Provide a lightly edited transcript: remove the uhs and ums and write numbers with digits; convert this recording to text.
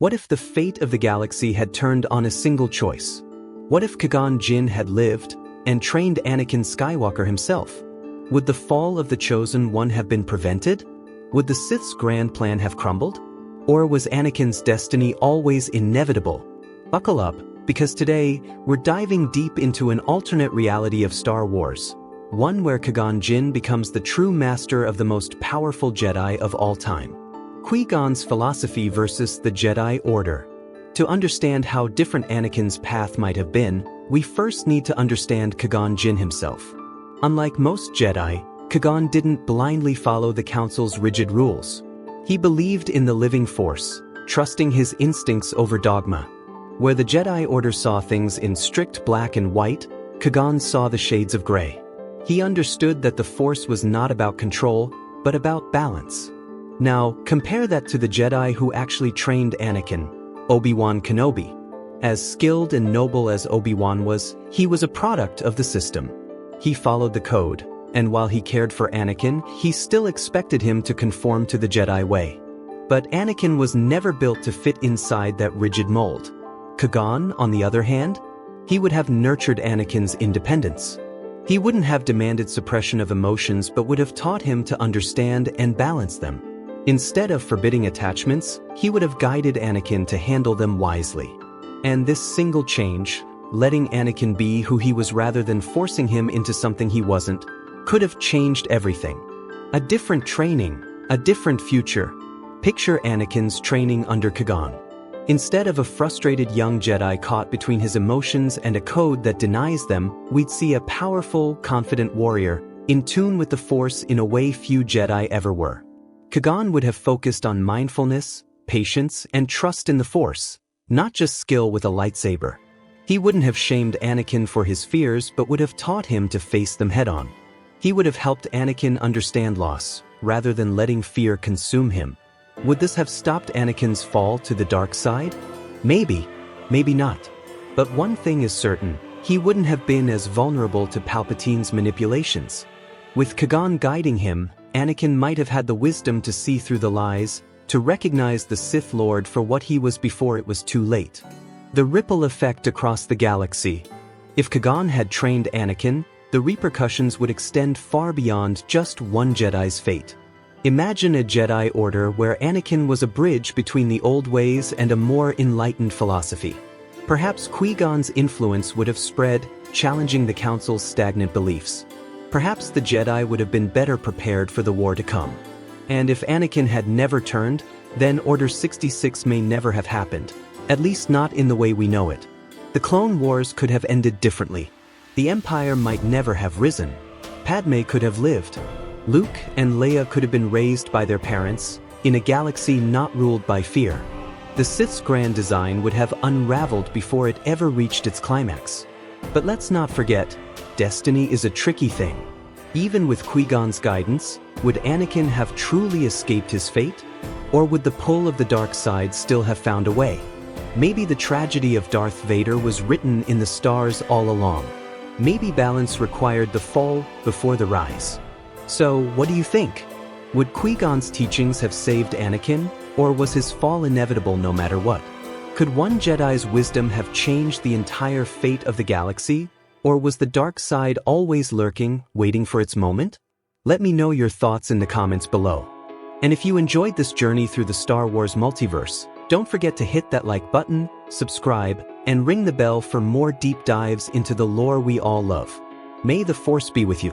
What if the fate of the galaxy had turned on a single choice? What if Qui-Gon Jinn had lived and trained Anakin Skywalker himself? Would the fall of the Chosen One have been prevented? Would the Sith's grand plan have crumbled? Or was Anakin's destiny always inevitable? Buckle up, because today, we're diving deep into an alternate reality of Star Wars. One where Qui-Gon Jinn becomes the true master of the most powerful Jedi of all time. Qui-Gon's philosophy versus the Jedi Order. To understand how different Anakin's path might have been, we first need to understand Qui-Gon Jinn himself. Unlike most Jedi, Qui-Gon didn't blindly follow the Council's rigid rules. He believed in the living Force, trusting his instincts over dogma. Where the Jedi Order saw things in strict black and white, Qui-Gon saw the shades of gray. He understood that the Force was not about control, but about balance. Now, compare that to the Jedi who actually trained Anakin, Obi-Wan Kenobi. As skilled and noble as Obi-Wan was, he was a product of the system. He followed the code, and while he cared for Anakin, he still expected him to conform to the Jedi way. But Anakin was never built to fit inside that rigid mold. Qui-Gon, on the other hand, he would have nurtured Anakin's independence. He wouldn't have demanded suppression of emotions but would have taught him to understand and balance them. Instead of forbidding attachments, he would have guided Anakin to handle them wisely. And this single change, letting Anakin be who he was rather than forcing him into something he wasn't, could have changed everything. A different training, a different future. Picture Anakin's training under Qui-Gon. Instead of a frustrated young Jedi caught between his emotions and a code that denies them, we'd see a powerful, confident warrior, in tune with the Force in a way few Jedi ever were. Qui-Gon would have focused on mindfulness, patience, and trust in the Force, not just skill with a lightsaber. He wouldn't have shamed Anakin for his fears but would have taught him to face them head-on. He would have helped Anakin understand loss, rather than letting fear consume him. Would this have stopped Anakin's fall to the dark side? Maybe, maybe not. But one thing is certain, he wouldn't have been as vulnerable to Palpatine's manipulations. With Qui-Gon guiding him, Anakin might have had the wisdom to see through the lies, to recognize the Sith Lord for what he was before it was too late. The ripple effect across the galaxy. If Qui-Gon had trained Anakin, the repercussions would extend far beyond just one Jedi's fate. Imagine a Jedi Order where Anakin was a bridge between the old ways and a more enlightened philosophy. Perhaps Qui-Gon's influence would have spread, challenging the Council's stagnant beliefs. Perhaps the Jedi would have been better prepared for the war to come. And if Anakin had never turned, then Order 66 may never have happened, at least not in the way we know it. The Clone Wars could have ended differently. The Empire might never have risen. Padme could have lived. Luke and Leia could have been raised by their parents, in a galaxy not ruled by fear. The Sith's grand design would have unraveled before it ever reached its climax. But let's not forget, destiny is a tricky thing. Even with Qui-Gon's guidance, would Anakin have truly escaped his fate? Or would the pull of the dark side still have found a way? Maybe the tragedy of Darth Vader was written in the stars all along. Maybe balance required the fall before the rise. So, what do you think? Would Qui-Gon's teachings have saved Anakin, or was his fall inevitable no matter what? Could one Jedi's wisdom have changed the entire fate of the galaxy, or was the dark side always lurking, waiting for its moment? Let me know your thoughts in the comments below. And if you enjoyed this journey through the Star Wars multiverse, don't forget to hit that like button, subscribe, and ring the bell for more deep dives into the lore we all love. May the Force be with you.